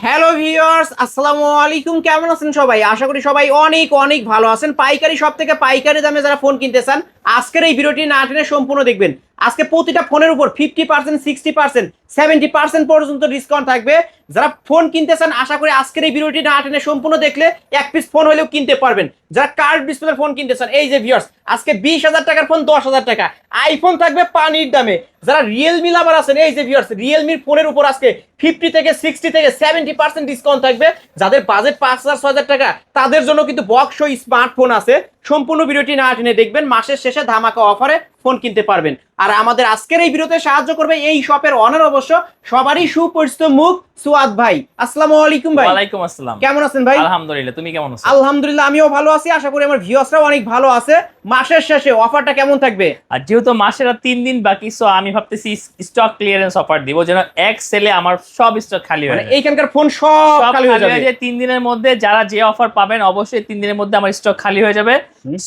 Hello viewers, আসসালামু আলাইকুম। কেমন আছেন সবাই? আশা করি সবাই অনেক অনেক ভালো আছেন। পাইকারি সব থেকে পাইকারি দামে যারা ফোন কিনতে চান, আজকের এই ভিডিওটি না টেনে সম্পূর্ণ দেখবেন। আজকে প্রতিটা ফোনের উপর 50%, 60%, 70% পর্যন্ত ডিসকাউন্ট থাকবে। যারা ফোন কিনতে চান, আশা করি আজকের এই ভিডিওটি না টেনে সম্পূর্ণ দেখলে এক পিস ফোন হলেও কিনতে পারবেন। যারা কার্ড ডিসপ্লের ফোন কিনতে চান, এই যে ভিউয়ার্স, আজকে 20,000 টাকার ফোন 10,000 টাকা, আইফোন থাকবে পানির দামে। যারা রিয়েলমি লাভার আছেন, এই যে ভিউয়ার্স, রিয়েলমির ফোনের উপর আজকে 50 থেকে 60 থেকে 70% ডিসকাউন্ট থাকবে। যাদের বাজেট 5,000, 6,000 টাকা, তাদের জন্য কিন্তু বক্স স্মার্টফোন আছে। সম্পূর্ণ ভিডিওটি না টেনে দেখবেন, মাসের শেষে ধামাকা অফারে ফোন কিনতে পারবেন। আর আমাদের আজকের এই ভিডিওতে সাহায্য করবে এই শপের অনার, অবশ্য সবারই সুপরিচিত মুখ, সুয়াদ ভাই। আসসালামু আলাইকুম ভাই। ওয়ালাইকুম আসসালাম। কেমন আছেন ভাই? আলহামদুলিল্লাহ, তুমি কেমন আছো? আলহামদুলিল্লাহ, আমিও ভালো আছি। আশা করি আমার ভিউয়ার্সরাও অনেক ভালো আছে। মাসের শেষে অফারটা কেমন থাকবে? আর যেহেতু মাসের আর 3 দিন বাকি, সো আমি ভাবতেছি স্টক ক্লিয়ারেন্স অফার দিব, যেন এক সেলে আমার সব স্টক খালি হয়ে যায়। এইখানকার ফোন সব খালি হয়ে যাবে। 3 দিনের মধ্যে যারা যে অফার পাবেন, অবশ্যই 3 দিনের মধ্যে আমার স্টক খালি হয়ে যাবে।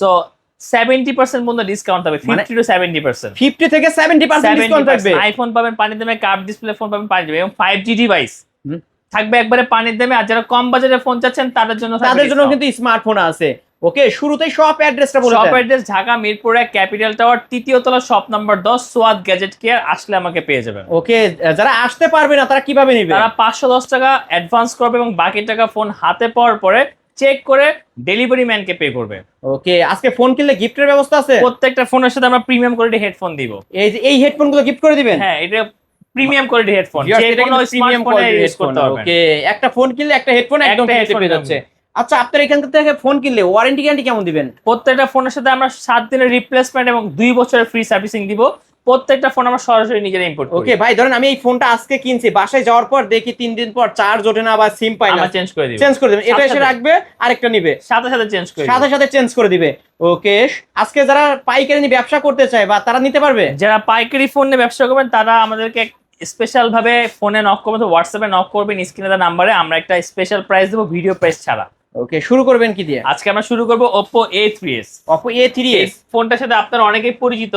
সো 70% পর্যন্ত ডিসকাউন্ট হবে, 50 to 70%। 50 থেকে 70% ডিসকাউন্ট থাকবে। আইফোন পাবেন পানির দামে, কার্ভ ডিসপ্লে ফোন পাবেন পানির দামে, এবং 5G ডিভাইস থাকবে একবারে পানির দামে। আর যারা কম বাজেটের ফোন চাচ্ছেন, তাদের জন্য কিন্তু স্মার্টফোন আছে। ওকে, শুরুতেই শপ অ্যাড্রেসটা বলে দেন। Shop address Dhaka Mirpur 1 capital tower, 3য় তলা, shop number 10, Swad gadget care. আসলে আমাকে পেয়ে যাবেন। ওকে, যারা আসতে পারবে না তারা কিভাবে নেবে? তারা 510 টাকা অ্যাডভান্স করবে এবং বাকি টাকা ফোন হাতে পাওয়ার পরে চেক করে ডেলিভারি ম্যানকে পে করবে। ওকে, আজকে ফোন কিনলে গিফটের ব্যবস্থা আছে? প্রত্যেকটা ফোনের সাথে আমরা প্রিমিয়াম কোয়ালিটি হেডফোন দিব। এই যে এই হেডফোনগুলো গিফট করে দিবেন? হ্যাঁ, এটা প্রিমিয়াম কোয়ালিটি হেডফোন, যে কোনো স্মার্টফোনে ইউজ করতে পারবেন। ওকে, একটা ফোন কিনলে একটা হেডফোন একদম ফ্রিতে পেয়ে যাচ্ছে। আচ্ছা, আপনার এখান থেকে ফোন কিনলে ওয়ারেন্টি গ্যারান্টি কেমন দিবেন? প্রত্যেকটা ফোনের সাথে আমরা 7 দিনের রিপ্লেসমেন্ট এবং 2 বছরের ফ্রি সার্ভিসিং দিব। প্রত্যেকটা ফোন আমরা সরাসরি নিজেরা ইম্পোর্ট করি। ওকে ভাই, ধরেন আমি এই ফোনটা আজকে কিনছি, বাসায় যাওয়ার পর দেখি 3 দিন পর চার্জ ওঠে না বা সিম পাই না, আমরা চেঞ্জ করে দিব। চেঞ্জ করে দিবেন? এটা এসে রাখবে, আরেকটা নিবে, সাথে সাথে চেঞ্জ করে দিব। সাথে সাথে চেঞ্জ করে দিবে। ওকে, আজকে যারা পাইকারি নিয়ে ব্যবসা করতে চায় বা তারা নিতে পারবে? যারা পাইকারি ফোন নিয়ে ব্যবসা করবেন, তারা আমাদেরকে স্পেশাল ভাবে ফোনে নক করবেন, হোয়াটসঅ্যাপে নক করবেন, স্ক্রিনে দেওয়া নাম্বারে। আমরা একটা স্পেশাল প্রাইস দেবো, ভিডিও প্রাইস ছাড়া। ওকে, শুরু করবেন কি দিয়ে? আজকে আমরা শুরু করব Oppo A3s। Oppo A3s ফোনটার সাথে আপনারা অনেকেই পরিচিত।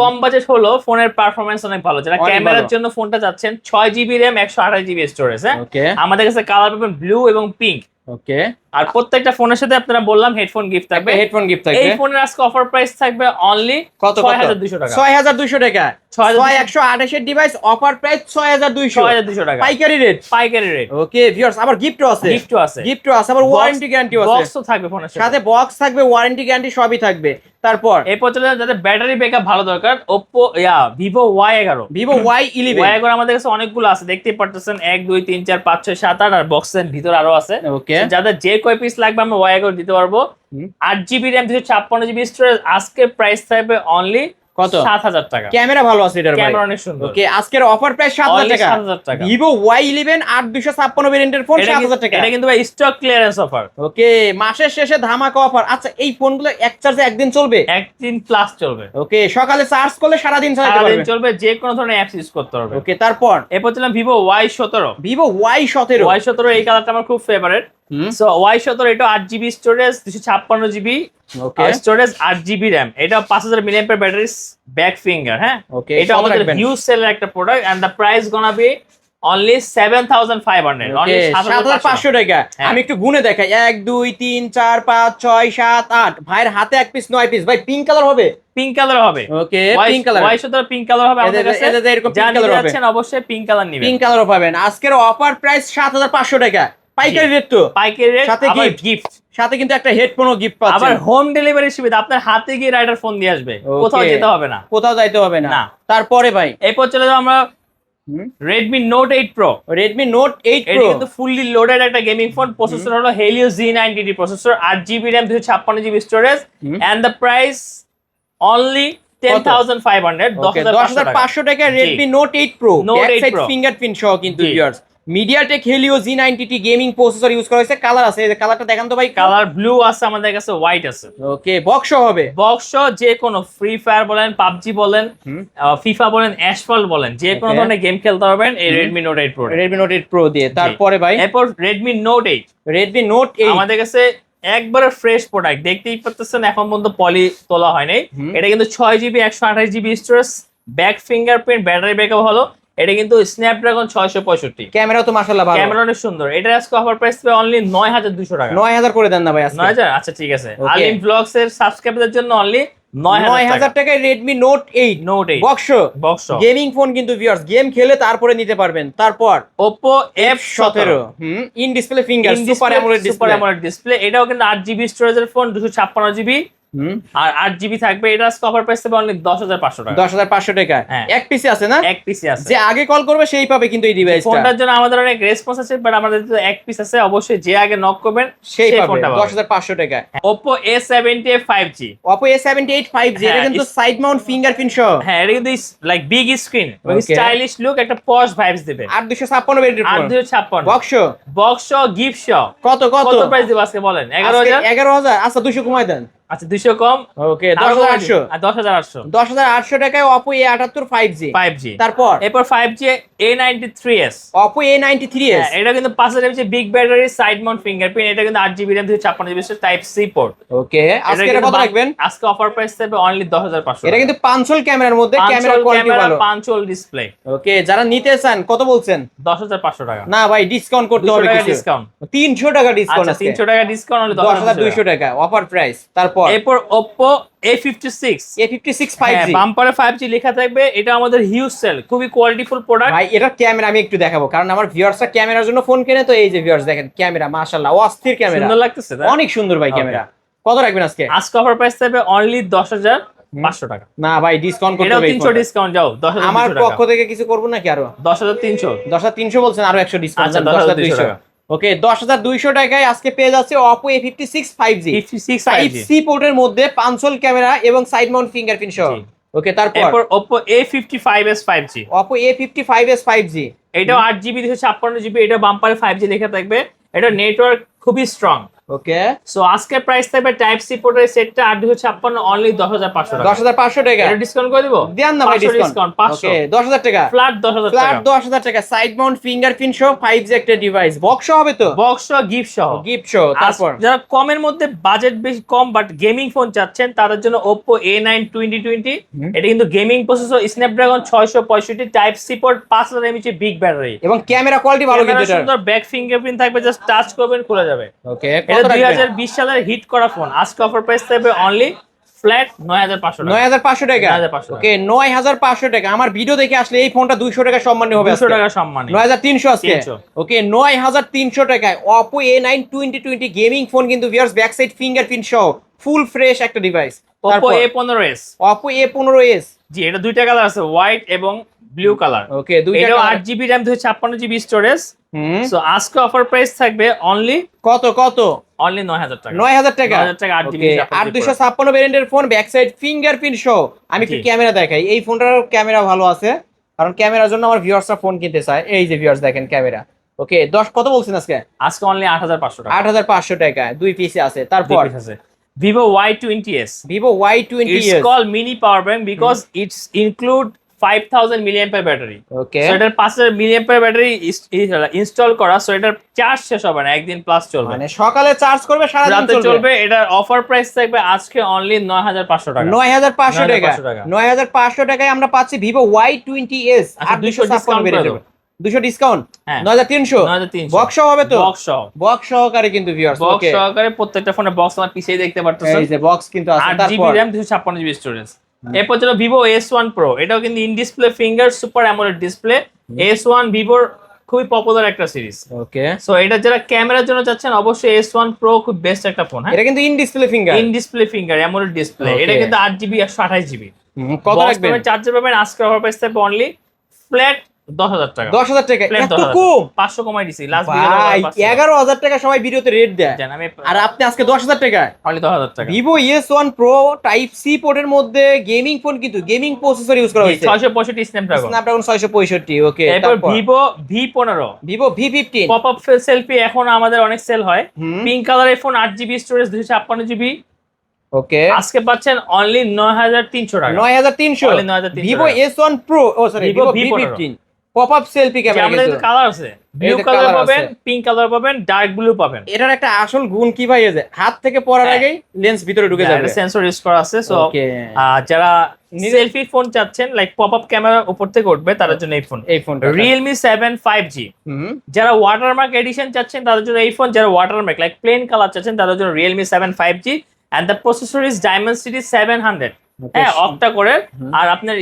কম বাজেট হলো, ফোনের পারফরম্যান্স অনেক ভালো। যারা ক্যামেরার জন্য ফোনটা চাচ্ছেন, 6GB RAM, 128GB স্টোরেজ, হ্যাঁ, আমাদের কাছে কালার পাবেন ব্লু এবং পিঙ্ক। ওকে, আর প্রত্যেকটা ফোনের সাথে আপনারা বললাম হেডফোন গিফট থাকবে। হেডফোন গিফট থাকবে। এই ফোনের আজকে অফার প্রাইস থাকবে অনলি কত? 6200 টাকা। 6200 টাকা। 6128 এর ডিভাইস, অফার প্রাইস 6200 টাকা, পাইকারি রেট। পাইকারি রেট। ওকে ভিউয়ার্স, আবার গিফটও আছে। গিফটও আছে, আবার ওয়ারেন্টি গ্যারান্টিও আছে। বক্সও থাকবে ফোনের সাথে, বক্স থাকবে, ওয়ারেন্টি গ্যারান্টি সবই থাকবে। তারপর এরপর চলে যাদের ব্যাটারি ব্যাকআপ ভালো দরকার, Oppo Vivo Y11। Vivo Y11। Y11 আমাদের কাছে অনেকগুলো আছে, দেখতেই পারতেছেন, 1 2 3 4 5 6 7 8, আর বক্সের ভিতর আরো আছে। ওকে, যাদের যে কয় পিস লাগবে আমরা Y11 দিতে পারবো। 8GB RAM, 256GB storage. আজকে প্রাইস থাকবে অনলি কত? 7000 টাকা। ক্যামেরা ভালো আছে এটার, ক্যামেরা অনেক সুন্দর। ওকে, আজকের অফার প্রাইস 7000 টাকা। 7000 টাকা। Vivo Y11 8256 ভেরিয়েন্টের ফোন 7000 টাকা। এটা কিন্তু ভাই স্টক ক্লিয়ারেন্স অফার। ওকে, মাসের শেষে ধামাকা অফার। আচ্ছা, এই ফোনগুলো এক চার্জে একদিন চলবে? একদিন প্লাস চলবে। ওকে, সকালে চার্জ করলে সারা দিন চালাতে পারবে। চলবে, যে কোনো ধরনের অ্যাপস ইউজ করতে পারবে। ওকে, তারপর এরপর ছিলাম Vivo Y17। Vivo Y17। Y17 এই কালারটা আমার খুব ফেভারিট। সো Y17 এটা 8GB storage, 256GB storage, 8GB RAM। এটা 5000 mAh ব্যাটারি, ব্যাক ফিঙ্গার, হ্যাঁ। ওকে, এটা আমাদের হিউজ সেলের একটা product, and the price gonna be only 7500, only 7500 টাকা। আমি একটু গুনে দেখাই, 1 2 3 4 5 6 7 8। ভাইয়ের হাতে এক পিস 9 পিস। ভাই, পিঙ্ক কালার হবে? পিঙ্ক কালার হবে। Okay, pink colour. Y17 pink colour হবে আমাদের কাছে। এরকম পিঙ্ক কালার হবে, অবশ্যই পিঙ্ক কালার নেবেন। পিঙ্ক কালারও পাবেন। আজকের অফার প্রাইস 7500 টাকা, পাইকারি রেট। তো পাইকারি রেট, সাথে গিফট, সাথে কিন্তু একটা হেডফোনও গিফট পাচ্ছেন। আবার হোম ডেলিভারি সুবিধা, আপনার হাতে গিয়ে রাইডার ফোন দিয়ে আসবে, কোথাও যেতে হবে না, কোথাও যাইতে হবে না। তারপরে ভাই এরপর চলে যাবো আমরা Redmi Note 8 Pro। Redmi Note 8 Pro এটা কিন্তু ফুললি লোডেড একটা গেমিং ফোন। প্রসেসর হলো Helio Z90 processor, 8GB RAM, 256GB storage, and the price only 10500, 10500 টাকা। Redmi Note 8 Pro, back side fingerprint সহ কিন্তু viewers. MediaTek Helio Z90 gaming processor use করা হয়েছে। Colour আছে, এই কালারটা দেখান তো ভাই। কালার ব্লু আছে আমাদের কাছে, হোয়াইট আছে। ওকে, বক্স হবে? বক্স যে কোনো ফ্রি ফায়ার বলেন, PUBG বলেন, FIFA বলেন, অ্যাসফল্ট বলেন, যে কোনো ধরনের গেম খেলতে পারবেন এই Redmi Note 8 Pro, Redmi Note 8 Pro দিয়ে। তারপরে ভাই এরপর Redmi Note 8। Redmi Note 8 আমাদের কাছে একবারে ফ্রেশ প্রোডাক্ট, দেখতেই পাচ্ছেন, এখন পর্যন্ত পলি তোলা হয় নাই। এটা কিন্তু 6GB 128GB storage, back fingerprint, battery backup ভালো। এটা কিন্তু স্ন্যাপড্রাগন 665। ক্যামেরা তো মাশাআল্লাহ ভালো, ক্যামেরা অনেক সুন্দর। এটা আজকে অফার প্রাইস পে অনলি 9200 টাকা। 9000 করে দেন না ভাই আজকে। 9000, আচ্ছা ঠিক আছে। আলিম ব্লগস এর সাবস্ক্রাইবারদের জন্য অনলি 9000 টাকায় Redmi Note 8 box gaming phone কিন্তু ভিউয়ার্স, গেম খেলে তারপরে নিতে পারবেন। তারপর Oppo F17 in display finger super AMOLED display. এটাও কিন্তু 8GB স্টোরেজের ফোন, 256GB আর 8GB থাকবে। এটা অফার প্রাইস থাকবে অনলি 10500 টাকা। 10500 টাকা। এক পিসি আছে না? এক পিসি আছে। যে আগে কল করবে সেই পাবে কিন্তু এই ডিভাইসটা। ফোনটার জন্য আমাদের অনেক রেসপন্স আছে, বাট আমাদের তো এক পিস আছে, অবশ্যই যে আগে নক করবেন সেই পাবে 10500 টাকা। Oppo A78 5G। Oppo A78 5G এটা কিন্তু সাইড মাউন্ট ফিঙ্গারপ্রিন্ট সহ। হ্যাঁ, এটা কিন্তু like big screen, stylish look, একটা পশ ভাইবস দিবে। 8256 ভেরিয়েন্টের ফোন। 8256 বক্স গিফট সহ। কত প্রাইস দিব আজকে বলেন? 11000। আচ্ছা 200 কমাই দেন। আচ্ছা 200 কম, ওকে 10800। 10800 টাকায় Oppo A78 5G। তারপর এরপর 5G A93s। Oppo A93s এটা কিন্তু 5000 mAh big battery, side mount fingerprint. এটা কিন্তু 8GB RAM 256GB type C port. Okay, আজকে এটা কত রাখবেন? আজকে অফার প্রাইস থাকবে অনলি 10500। এটা কিন্তু পাঁচল ক্যামেরার মধ্যে, ক্যামেরা কোয়ালিটি ভালো, পাঁচল ডিসপ্লে। ওকে, যারা নিতে চান কত বলছেন? 10500 টাকা। না ভাই, ডিসকাউন্ট করতে হবে কিছু। ডিসকাউন্ট 300 টাকা ডিসকাউন্ট আছে। 300 টাকা ডিসকাউন্ট হলো 10200 টাকা অফার প্রাইস। তারপর এরপর Oppo A56 5G বাম্পারে 5G লেখা থাকবে। এটা আমাদের হিউজ সেল, খুবই কোয়ালিটিফুল প্রোডাক্ট। ভাই এটা ক্যামেরা আমি একটু দেখাবো, কারণ আমার ভিউয়ার্সরা ক্যামেরার জন্য ফোন কিনে, তো এই যে ভিউয়ার্স দেখেন ক্যামেরা মাশাআল্লাহ অস্থির ক্যামেরা, সুন্দর লাগতেছে না? অনেক সুন্দর ভাই ক্যামেরা। কত রাখবেন আজকে? আজকে অফার প্রাইস থাকবে অনলি 10500 টাকা। না ভাই, ডিসকাউন্ট করতে হবে। 300 ডিসকাউন্ট যাও 10200 আমার পক্ষ থেকে কিছু করব নাকি আরো? 10300 বলছেন, আরো 100 ডিসকাউন্ট। আচ্ছা 10200 টাকা। ওকে, 10200 টাকায় আজকে পেয়ে যাচ্ছে Oppo A56 5G type C পোর্টের মধ্যে পাঁচল ক্যামেরা এবং সাইড মাউন্ট ফিঙ্গারপ্রিন্ট সহ। ওকে, তারপর Oppo A55s 5G। Oppo A55s 5G এটাও 8GB 256GB। এটা বাম্পারে 5G লেখা থাকবে। এটা নেটওয়ার্ক খুবই স্ট্রং। ওকে, সো আজকে প্রাইস থাকবে টাইপ সি পোর্টের সেটটা 8256 অনলি 10500 টাকা। 10500 টাকা। এটা ডিসকাউন্ট করে দিব? দেন না ভাই, ডিসকাউন্ট 500। ওকে, 10000 টাকা ফ্ল্যাট 10000 টাকা। 10000 টাকা সাইড মাউন্ট ফিঙ্গারপ্রিন্ট সহ 5G একটা ডিভাইস, বক্স হবে তো? বক্স সহ গিফট সহ। তারপর যারা কমের মধ্যে বাজেট বেশি কম বাট গেমিং ফোন চাচ্ছেন তাদের জন্য Oppo A9 2020। এটা কিন্তু gaming processor, Snapdragon 665 type C port, 5000 mAh big battery এবং ক্যামেরা কোয়ালিটি ভালো কিন্তু এটা। সুন্দর ব্যাক ফিঙ্গারপ্রিন্ট থাকবে, জাস্ট টাচ করবেন খুলে যাবে। ওকে, এটা 2020 সালের হিট করা ফোন। আজকে অফার প্রাইস থাকবে অনলি ফ্ল্যাট 9500 টাকা। 9500 টাকা। ওকে, 9500 টাকা। আমার ভিডিও দেখে আসলে এই ফোনটা 200 টাকা সম্মানী হবে। 200 টাকা সম্মানী। 9300 আজকে। ওকে, 9300 টাকায় Oppo A9 2020 গেমিং ফোন কিন্তু ভিউয়ার্স, ব্যাক সাইড ফিঙ্গারপ্রিন্ট সহ ফুল ফ্রেশ একটা device. Oppo A15s। Oppo A15s জি, এটা দুইটা কালার আছে, হোয়াইট এবং ব্লু কালার। ওকে, দুইটা এটাও 8GB RAM 256GB storage. So আজকে অফার প্রাইস থাকবে অনলি কত অনলি 9000 টাকা। 9000 টাকা। 9000 টাকা 8GB 8256 ভেরিয়েন্টের ফোন, ব্যাক সাইড ফিঙ্গারপ্রিন্ট সহ। আমি একটু ক্যামেরা দেখাই, এই ফোনটার ক্যামেরা ভালো আছে, কারণ ক্যামেরার জন্য আমার ভিউয়ার্সরা ফোন কিনতে চায়। এই যে ভিউয়ার্স দেখেন ক্যামেরা। ওকে, কত বলছেন আজকে? আজকে অনলি 8500 টাকা। 8500 টাকা, দুই পিসি আছে। তারপর Vivo Y20s। Vivo Y20s It's called mini power bank because it's include 5000 mAh battery. Okay, so এটার 5000 mAh ব্যাটারি ইনস্টল করা, সো এটার চার্জ শেষ হবে না, একদিন প্লাস চলবে, মানে সকালে চার্জ করবে সারা দিন চলবে। এটার অফার প্রাইস থাকবে আজকে অনলি 9500 টাকা। 9500 টাকা। 9500 টাকায় আমরা পাচ্ছি Vivo Y20s। আর 200 ডিসকাউন্ট করে দেব। 200 ডিসকাউন্ট 9300 বক্স হবে তো? বক্স সহকারে কিন্তু ভিউয়ার্স। বক্স সহকারে প্রত্যেকটা ফোনে বক্স আমার পিছেই দেখতে পারতেছেন। এই যে বক্স কিন্তু আছে। 8GB RAM 256GB storage. এরপর যেটা Vivo S1 Pro, এটাও কিন্তু in display finger super AMOLED display. S1 ভিভোর খুবই পপুলার একটা সিরিজ। ওকে, সো এটা যারা ক্যামেরার জন্য চাচ্ছেন অবশ্যই S1 Pro খুব বেস্ট একটা ফোন। হ্যাঁ, এটা কিন্তু in display finger AMOLED display. এটা কিন্তু 8GB 128GB। কত রাখবেন? চার্জার পাবেন আজকে অফার প্রাইস থাকবে অনলি ফ্ল্যাট 10000 টাকা। 10000 টাকা এত কম? 500 কমাই দিছি লাস্ট ভিডিও। 11000 টাকা সবাই ভিডিওতে রেট দেয়, আর আপনি আজকে 10000 টাকা অনলি 10000 টাকা। Vivo S1 Pro type C পোর্টের মধ্যে গেমিং ফোন, কিন্তু গেমিং প্রসেসর ইউজ করা হয়েছে, 665 স্ন্যাপড্রাগন 665। ওকে, এরপর Vivo V15, Vivo V15 pop up selfie এখন আমাদের অনেক সেল হয়। পিঙ্ক কালারের ফোন, 8GB স্টোরেজ 256GB। ওকে, আজকে পাচ্ছেন অনলি 9300 টাকা। 9300 Vivo S1 Pro, ও sorry Vivo V15 pop up selfie camera আমাদের কিন্তু কালার আছে, ব্লু যে কালার colour পাবেন, আছে। পিঙ্ক কালার পাবেন, ডার্ক ব্লু পাবেন। এটার একটা আসল গুণ কি ভাই, এই যে হাত থেকে পড়ার হ্যাঁ। আগেই লেন্স ভিতরে ঢুকে যাবে। সেন্সর ইউজ করা আছে। সো ওকে, যারা সেলফি ফোন চাচ্ছেন লাইক পপ আপ ক্যামেরা উপর থেকে উঠবে তাদের জন্য এই ফোন। এই ফোনটা Realme 7 5G। যারা ওয়াটারমার্ক এডিশন চাচ্ছেন তাদের জন্য এই ফোন, যারা ওয়াটারমার্ক লাইক প্লেন কালার চাচ্ছেন তাদের জন্য Realme 7 5G and the processor is Dimensity 700। হ্যাঁ, অক্টা কোরের। আর আপনার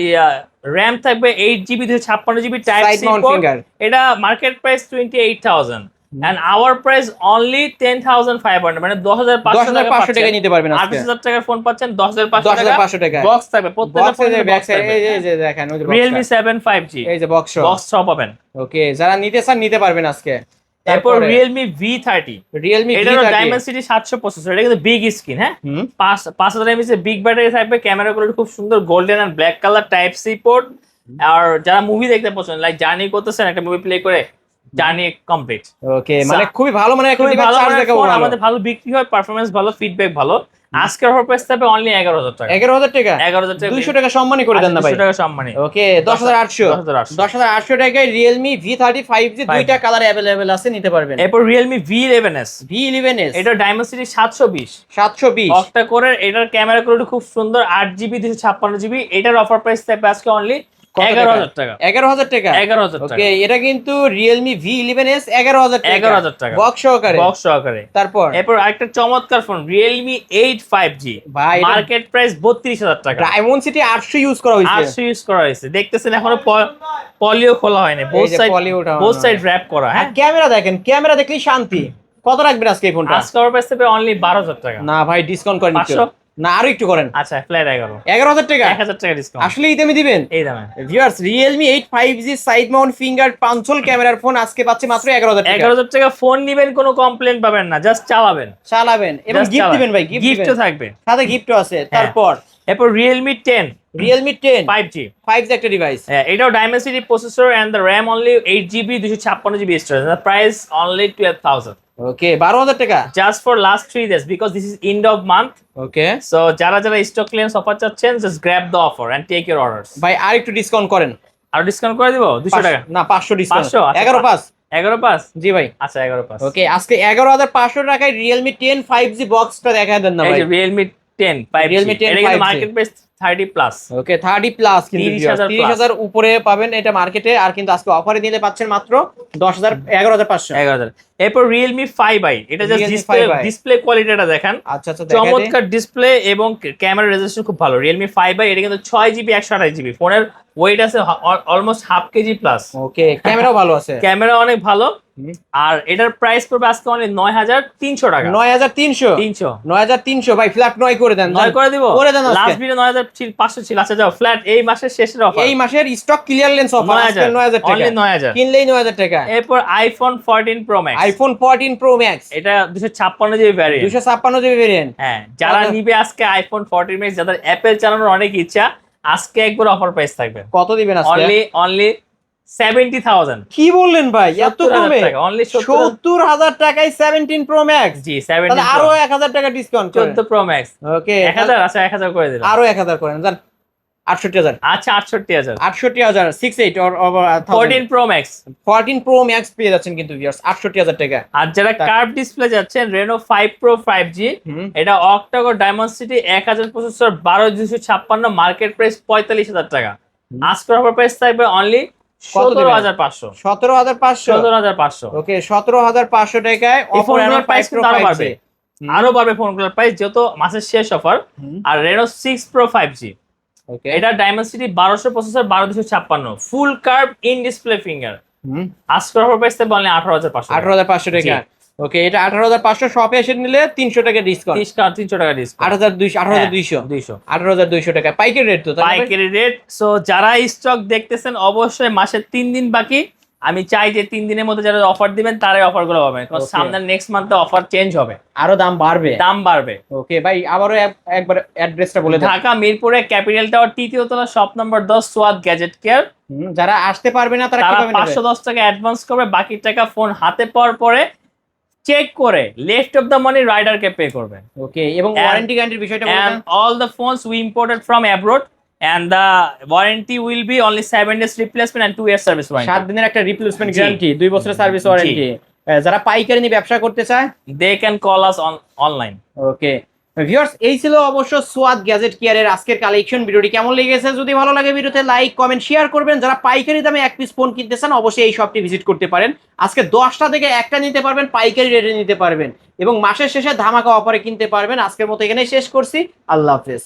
RAM থাকবে 8GB 256GB type side C mount port. Finger. এটা market price 28,000 and our price only 10,500, মানে 10,500 টাকা নিতে পারবেন আজকে। 28,000 টাকার ফোন পাচ্ছেন 10,500 টাকা। 10,500 টাকা বক্স থাকবে, প্রত্যেকটা বক্সে ফোনে ব্যাক বক্স সাইড থাকবে। এই যে দেখেন ওই যে Realme 7 5G এই যে বক্স বক্স সহ পাবেন। ওকে, যারা নিতে চান নিতে পারবেন আজকে। তারপর Realme V30, Realme এটারও V30 Dimensity 700 প্রসেসর। এটা কিন্তু বিগ স্ক্রিন, হ্যাঁ, হুম 5000 mAh বিগ ব্যাটারি থাকবে, ক্যামেরা কোয়ালিটি খুব সুন্দর, golden and black colour, type C port. আর যারা মুভি দেখতে পছন্দ, লাইক জার্নি করতেছেন, একটা মুভি প্লে করে জার্নি কমপ্লিট। ওকে মানে খুবই ভালো মানে একটা খুবই ডিভাইস ভালো চার্জ মানের দেখাবো ফোন, ভালো আমাদের ভালো বিক্রি হয়, পারফরম্যান্স ভালো, ফিডব্যাক ভালো। আজকের অফার প্রাইস থাকবে অনলি 11,000 টাকা। 11,000 টাকা 11,000 টাকা 200 টাকা সম্মানই করে দেন না ভাই 200 টাকা সম্মানী। ওকে 10,800 10,800 10,800 টাকায় Realme V30 5G দুইটা কালার अवेलेबल আছে নিতে পারবেন এরপর Realme V11s, V11s এটা Dimensity 720 720 অক্টা কোরের। এটার ক্যামেরা কোয়ালিটি খুব সুন্দর, 8GB 256GB। এটার অফার প্রাইস থাকবে আজকে অনলি 11,000 টাকা। 11,000 টাকা 11,000 টাকা ওকে এটা কিন্তু Realme V11s 11,000 টাকা 11,000 টাকা বক্স সহকারে বক্স সহকারে। তারপর এরপর আরেকটা চমৎকার ফোন Realme 8 5G, ভাই, এটা- মার্কেট প্রাইস 32,000 টাকা। ডায়মন্ড সিটি 800 ইউজ করা হয়েছে 800 ইউজ করা হয়েছে, দেখতেছেন এখনো পলিও খোলা হয়নি, এই বোথ যে সাইড poly ওঠানো বোথ সাইড হয়। র‍্যাপ করা। আর হ্যাঁ, ক্যামেরা দেখেন ক্যামেরা দেখলেই শান্তি কত রাখবেন আজকে এই ফোনটা আজকে অফার প্রাইস থাকবে অনলি 12,000 টাকা। না ভাই ডিসকাউন্ট করেন একটু 500? না আরো একটু করেন আচ্ছা, ফ্ল্যাট 11 11,000 টাকা 1,000 টাকা ডিসকাউন্ট আসলে এই দামে দিবেন এই দামে। Viewers Realme 8 5G side mount finger punch hole ক্যামেরার ফোন আজকে পাচ্ছে মাত্র 11,000 টাকা 11,000 টাকা ফোন নিবেন, কোনো কমপ্লেন পাবেন না, জাস্ট চালাবেন। চালাবেন এবং Just গিফট চালান। দিবেন ভাই গিফট গিফটও থাকবে। সাথে গিফটও আছে তারপর এরপর Realme 10 Realme 10 5G, 5G একটা ডিভাইস হ্যাঁ, এটাও Dimensity processor and the RAM only 8GB 256GB storage. The price only 12,000 okay 12,000 টাকা just for last 3 days because this is end of month. Okay So যারা যারা স্টক ক্লিয়ারেন্স অফার চাচ্ছেন, just grab the offer and take your orders. ভাই আর একটু discount করেন আর discount করে দিব 200 টাকা। না 500 ডিসকাউন্ট 500 আচ্ছা, 11 পাস 11/5 জি ভাই আচ্ছা 11/5 ওকে আজকে 11,500 টাকায় Realme 10 5G বক্সটা দেখায় দেন না এই ভাই যে Realme 10 5G, Realme 10 এটা কিন্তু 5G মার্কেট প্রাইস 30 প্লাস। ওকে 30 প্লাস কিন্তু 30,000 30,000 উপরে পাবেন এটা মার্কেটে আর কিন্তু আজকে অফারে দিলে পাচ্ছেন মাত্র 10,000 11,500 11,000। এরপর Realme 5i, এটা just Realme display 5i display কোয়ালিটিটা দেখেন, আচ্ছা আচ্ছা দেখাই দেন চমৎকার ডিসপ্লে এবং ক্যামেরা রেজোলিউশন খুব ভালো। Realme 5i এটা কিন্তু 6GB 128GB, ফোনের ওয়েট আছে অলমোস্ট হাফ কেজি প্লাস। ওকে ক্যামেরাও ভালো আছে ক্যামেরা অনেক ভালো। আর এটার প্রাইস পড়বে আজকে অনলি 9,300 টাকা। 9,300 9,300 ভাই ফ্ল্যাট 9 করে দেন 9 করে দিব। করে দেন আজকে লাস্ট ভিডিও 9,500 ছিল। আচ্ছা যাও, ফ্ল্যাট এই মাসের শেষের অফার এই মাসের স্টক ক্লিয়ারেন্স অফার আজকে 9,000 টাকা অনলি 9,000। কিনলেই 9,000 টাকা এরপর iPhone 14 Pro Max, iPhone 14 pro max এটা 256GB ভ্যারিয়েন্ট। 256 জিবি ভেরিয়েন্ট হ্যাঁ, যারা কত? নিবে আজকে iPhone 14 Max, যাদের অ্যাপেল চালানোর অনেক ইচ্ছা, আজকে একবার অফার প্রাইস থাকবে কত দিবেন আজকে অনলি 70,000। কি বললেন ভাই এত 70,000 কমে টাকা, only 70,000 টাকায় 17 প্রো ম্যাক্স জি তাহলে 17 আরো 1,000 টাকা ডিসকাউন্ট করেন 14 Pro Max ওকে 1000। আচ্ছা 1000 করে দিলাম। আরো 1,000 করেন জান 68,000 আচ্ছা 68,000। 68,000 68 or 14 Pro Max। 14 pro max পেয়ে যাচ্ছেন কিন্তু ভিউয়ার্স 68,000 টাকা আর যারা কার্ভ ডিসপ্লে যাচ্ছেন Reno 5 Pro 5G, হুম। এটা octa-core Dimensity 1000 processor 12,256, market price 45,000 টাকা। আজকের অফার প্রাইস থাকবে অনলি কত দিবেন? 17,500 17,500 17,500। ওকে 17,500 টাকায় এই Oppo ফোনগুলোর Reno প্রাইস 5 Pro কিন্তু আরো 5G বাড়বে, আরো বাড়বে ফোনগুলোর প্রাইস, যত মাসের শেষ অফার। হুম। আর Reno 6 Pro 5G, ওকে এটা Dimensity 1200 processor 12,256, full curve in display finger. Hmm আজকের অফার প্রাইস থাকবে অনলি 18,500 18,500 টাকা ওকে এটা 18,500 শপে এসে নিলে 300 টাকা ডিসকাউন্ট 300 টাকা ডিসকাউন্ট। 8,200 18,200 200 18,200 টাকা পাইকারি রেট তো তাই না ভাই? পাইকারি রেট। সো যারা স্টক দেখতেছেন, অবশ্যই মাসের 3 দিন বাকি, আমি চাই যে 3 দিনের মধ্যে যারা অফার দিবেন তারাই অফার গুলো পাবেন, কারণ Okay. সামনের নেক্সট মান্থে অফার চেঞ্জ হবে, আরো দাম বাড়বে দাম বাড়বে। ওকে ভাই আবারও একবার অ্যাড্রেসটা বলে দেন ঢাকা মিরপুরে ক্যাপিটাল টাওয়ার 3য় তলা, shop number 10, Swad gadget care. যারা আসতে পারবে না তারা তারা কিভাবে নেবে 510 টাকা অ্যাডভান্স করবে, বাকি টাকা ফোন হাতে পাওয়ার পরে চেক করে লেফট অফ দ্য মানি রাইডারকে পে করবে। ওকে এবং ওয়ারেন্টি গ্যারান্টির বিষয়টা বলে And then all the phones we imported from abroad, and the warranty will be only 7 days replacement and 2 years service 7 warranty. দিনের একটা রিপ্লেসমেন্ট জি। গ্যারান্টি, 2 বছরের service warranty. যারা পাইকারি নিয়ে ব্যবসা করতে চায় They can call us on online. Okay viewers, এই ছিল অবশ্য সোয়াদ গ্যাজেট কেয়ারের আজকের কালেকশন। ভিডিওটি কেমন লেগেছে যদি ভালো লাগে ভিডিওতে লাইক কমেন্ট শেয়ার করবেন। যারা পাইকারি দামে এক পিস ফোন কিনতে চান অবশ্যই এই শপটি ভিজিট করতে পারেন। আজকে 10টা থেকে একটা নিতে পারবেন, পাইকারি রেটে নিতে পারবেন এবং মাসের শেষে ধামাকা অফারে কিনতে পারবেন। আজকের মতো এখানেই শেষ করছি, আল্লাহ হাফেজ।